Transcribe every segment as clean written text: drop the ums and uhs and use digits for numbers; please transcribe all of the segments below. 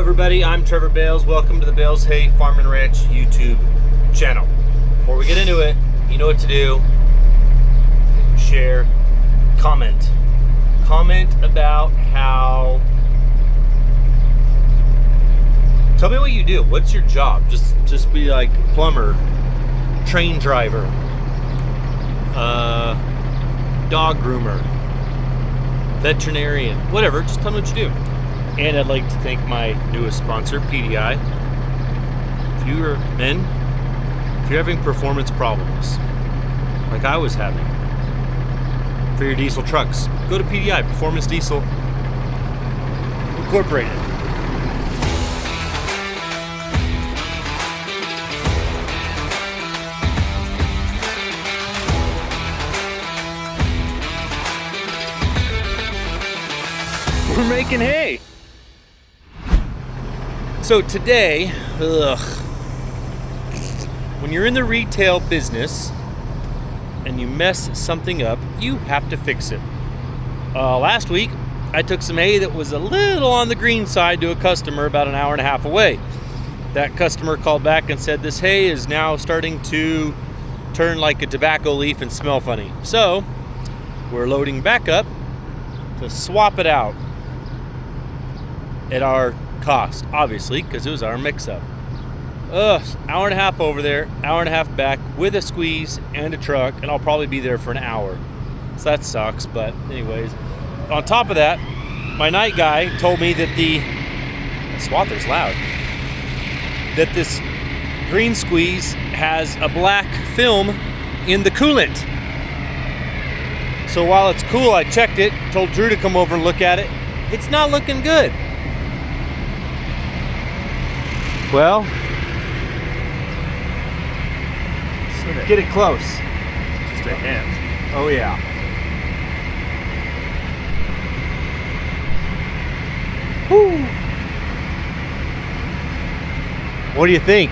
everybody, I'm Trevor Bales. Welcome to the Bales Hay Farm and Ranch YouTube channel. Before we get into it, you know what to do. Share, comment. Comment about how... Tell me what you do. What's your job? Just be like plumber, train driver, dog groomer, veterinarian, whatever. Just tell me what you do. And I'd like to thank my newest sponsor, PDI. If you're having performance problems, like I was having, for your diesel trucks, go to PDI, Performance Diesel Incorporated. We're making hay. So today, when you're in the retail business and you mess something up, you have to fix it. Last week, I took some hay that was a little on the green side to a customer about an hour and a half away. That customer called back and said this hay is now starting to turn like a tobacco leaf and smell funny. So we're loading back up to swap it out at our cost, obviously, because it was our mix-up. Hour and a half over there, hour and a half back with a squeeze and a truck, and I'll probably be there for an hour. So that sucks, but anyways. On top of that, my night guy told me that the swather's loud. That this green squeeze has a black film in the coolant. So while it's cool, I checked it, told Drew to come over and look at it. It's not looking good. Well, get it close. Just a hint. Oh yeah. Woo. What do you think?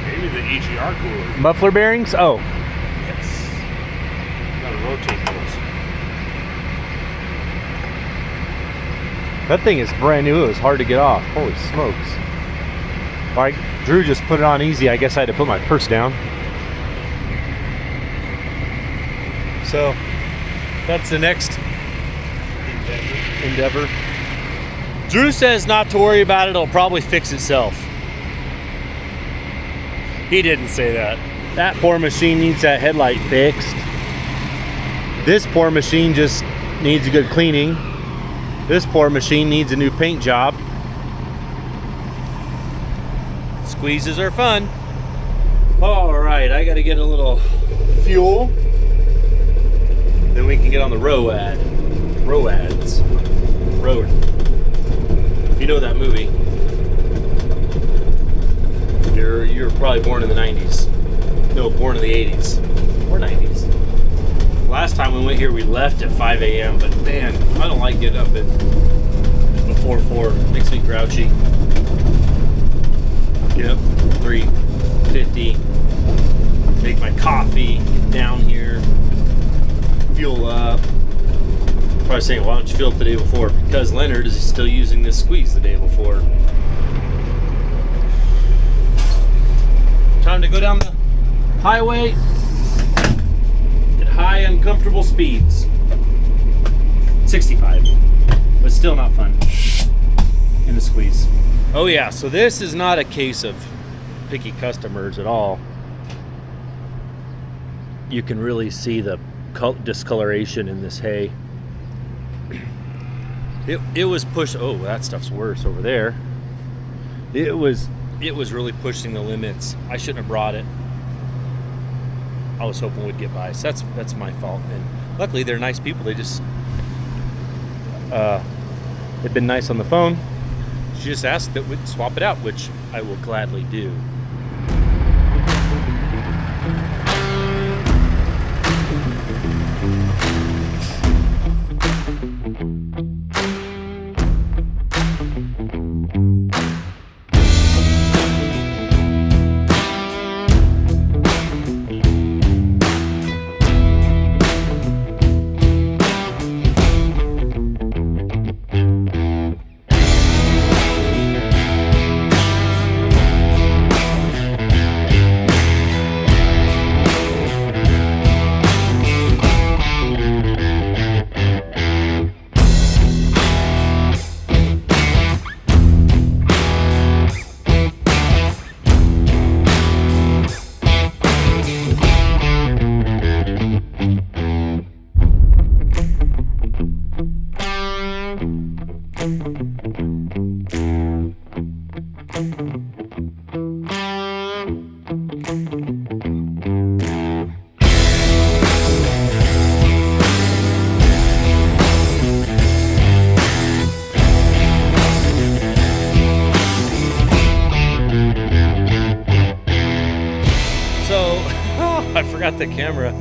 Maybe the EGR cooler. Muffler bearings? Oh. Yes. Gotta rotate those. That thing is brand new. It was hard to get off. Holy smokes. Like, Drew just put it on easy. I guess I had to put my purse down. So, that's the next endeavor. Drew says not to worry about it. It'll probably fix itself. He didn't say that. That poor machine needs that headlight fixed. This poor machine just needs a good cleaning. This poor machine needs a new paint job. Squeezes are fun. All right, I gotta get a little fuel. Then we can get on the road. If you know that movie, you're probably born in the 90s. No, born in the 80s or 90s. Last time we went here, we left at 5 a.m. But man, I don't like getting up at before 4. It makes me grouchy. Get up 3:50, make my coffee, get down here, fuel up. Probably saying, why don't you fuel up the day before? Because Leonard is still using this squeeze the day before. Time to go down the highway at high uncomfortable speeds. 65, but still not fun in the squeeze. Oh yeah, so this is not a case of picky customers at all. You can really see the discoloration in this hay. It was pushed. Oh, that stuff's worse over there. It was really pushing the limits. I shouldn't have brought it. I was hoping we'd get by. So that's my fault. And luckily, they're nice people. They just they've been nice on the phone. She just asked that we'd swap it out, which I will gladly do. I forgot the camera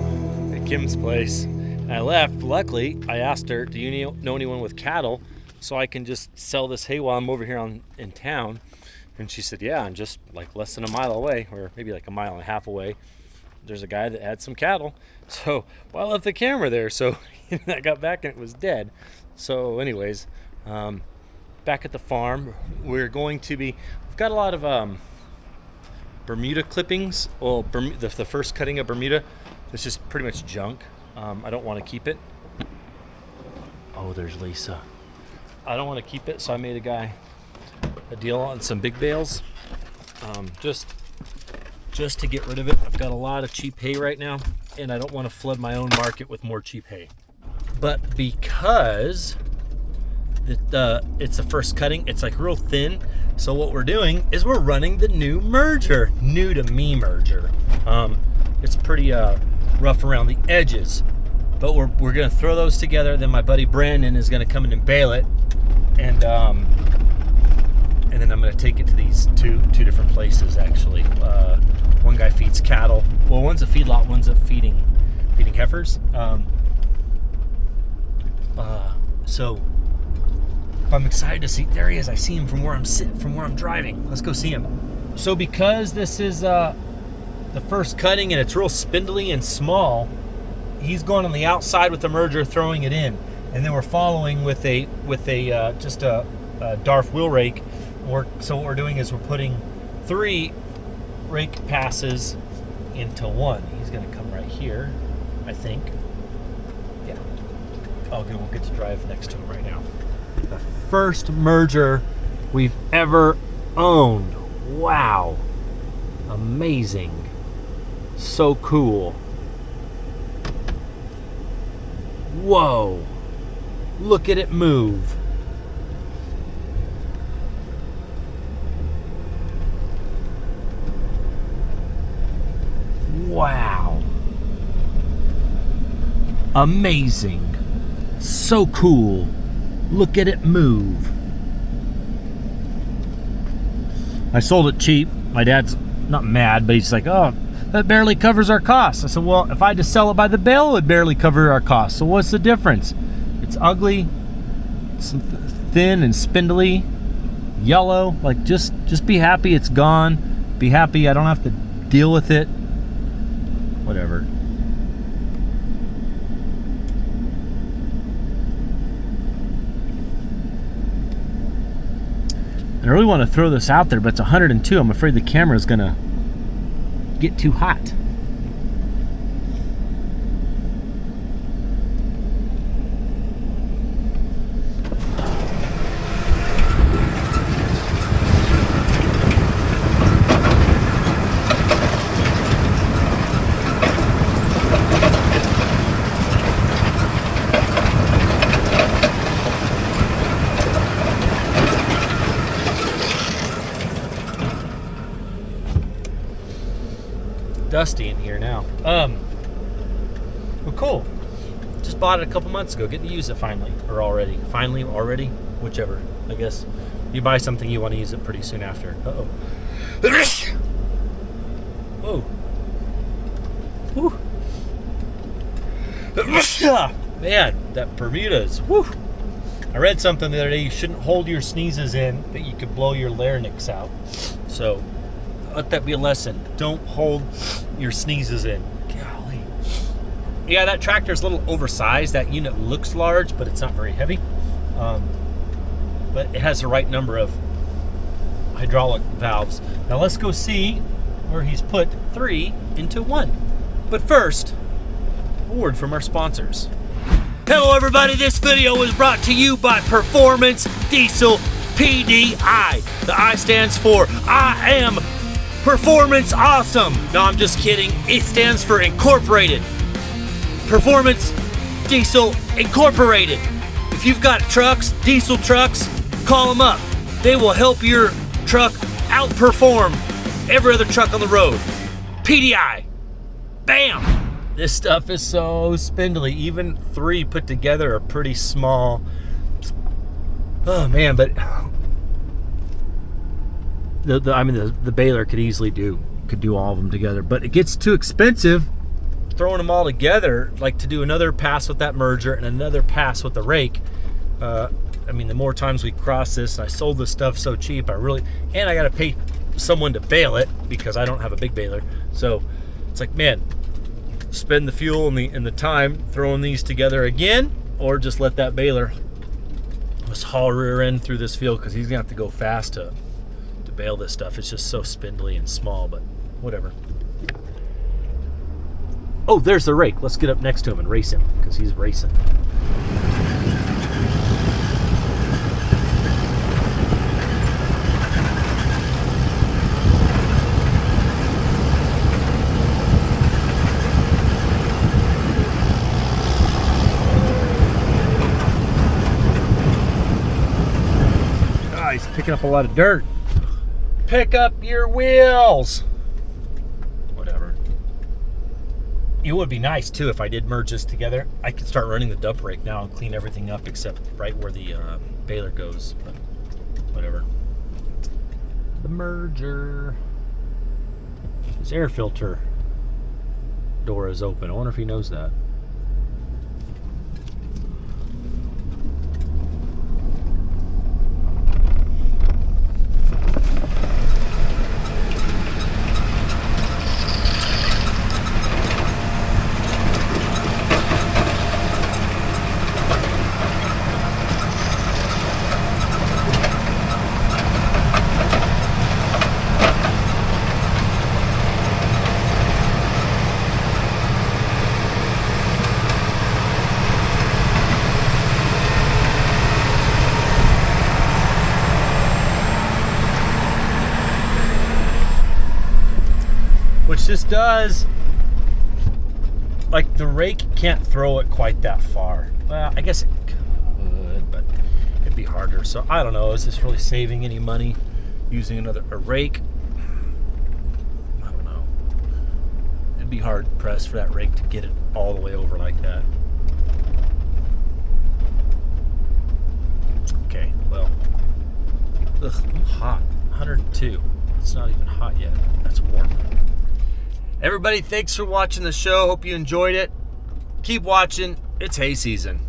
at Kim's place. I left. Luckily, I asked her, do you know anyone with cattle so I can just sell this hay while I'm over here in town? And she said, yeah, and just like less than a mile away, or maybe like a mile and a half away, there's a guy that had some cattle. So, well, I left the camera there. So I got back and it was dead. So anyways, back at the farm, we're going to be, we've got a lot of Bermuda clippings. Well, the first cutting of Bermuda, it's just pretty much junk. I don't want to keep it. Oh, there's Lisa. I don't want to keep it, so I made a guy a deal on some big bales, just to get rid of it. I've got a lot of cheap hay right now, and I don't want to flood my own market with more cheap hay. But because it's the first cutting, it's like real thin. So what we're doing is we're running the new merger, new to me merger. It's pretty rough around the edges, but we're gonna throw those together. Then my buddy Brandon is gonna come in and bale it, and then I'm gonna take it to these two different places actually. One guy feeds cattle. Well, one's a feedlot, one's a feeding heifers. So I'm excited to see. There he is. I see him from where I'm sitting, from where I'm driving. Let's go see him. So because this is the first cutting and it's real spindly and small, he's going on the outside with the merger, throwing it in, and then we're following with a Darf wheel rake. So what we're doing is we're putting 3 rake passes into one. He's going to come right here, I think. Yeah. Oh, good. We'll get to drive next to him right now. The first merger we've ever owned. Wow. Amazing. So cool. Whoa. Look at it move. Wow. Amazing. So cool. Look at it move. I sold it cheap. My dad's not mad, but he's like, oh, that barely covers our costs. I said, well, if I had to sell it by the bale, it would barely cover our costs. So what's the difference? It's ugly, it's thin and spindly, yellow. Like, just be happy it's gone. Be happy I don't have to deal with it. Whatever. I really want to throw this out there, but it's 102. I'm afraid the camera is going to get too hot. Dusty in here now. Well, cool. Just bought it a couple months ago. Getting to use it finally, or already. Finally, already, whichever. I guess you buy something, you want to use it pretty soon after. Uh-oh. Whoa. Woo. Man, that Bermuda's. Woo. I read something the other day. You shouldn't hold your sneezes in, that you could blow your larynx out. So let that be a lesson. Don't hold your sneezes in. Golly. Yeah, that tractor's a little oversized. That unit looks large, but it's not very heavy. But it has the right number of hydraulic valves. Now let's go see where he's put 3 into 1. But first, a word from our sponsors. Hello everybody, this video was brought to you by Performance Diesel PDI. The I stands for I am Performance Awesome. No, I'm just kidding. It stands for Incorporated. Performance Diesel Incorporated. If you've got trucks, diesel trucks, Call them up. They will help your truck outperform every other truck on the road. PDI. Bam! This stuff is so spindly. Even 3 put together are pretty small. Oh man, but the baler could easily do all of them together, but it gets too expensive throwing them all together, like to do another pass with that merger and another pass with the rake. I mean, the more times we cross this, and I sold this stuff so cheap, and I got to pay someone to bale it because I don't have a big baler. So it's like, man, spend the fuel and the time throwing these together again, or just let that baler just haul rear end through this field, because he's gonna have to go fast to bale this stuff. It's just so spindly and small, but whatever. Oh, there's the rake. Let's get up next to him and race him, because he's racing. Ah, he's picking up a lot of dirt. Pick up your wheels. Whatever. It would be nice too if I did merge this together. I could start running the dump rake now and clean everything up except right where the baler goes. But whatever. The merger. His air filter door is open. I wonder if he knows that. Which this does, like the rake can't throw it quite that far. Well, I guess it could, but it'd be harder. So I don't know, is this really saving any money using a rake? I don't know. It'd be hard pressed for that rake to get it all the way over like that. Okay, well, ugh, I'm hot, 102. It's not even hot yet, that's warm. Everybody, thanks for watching the show. Hope you enjoyed it. Keep watching. It's hay season.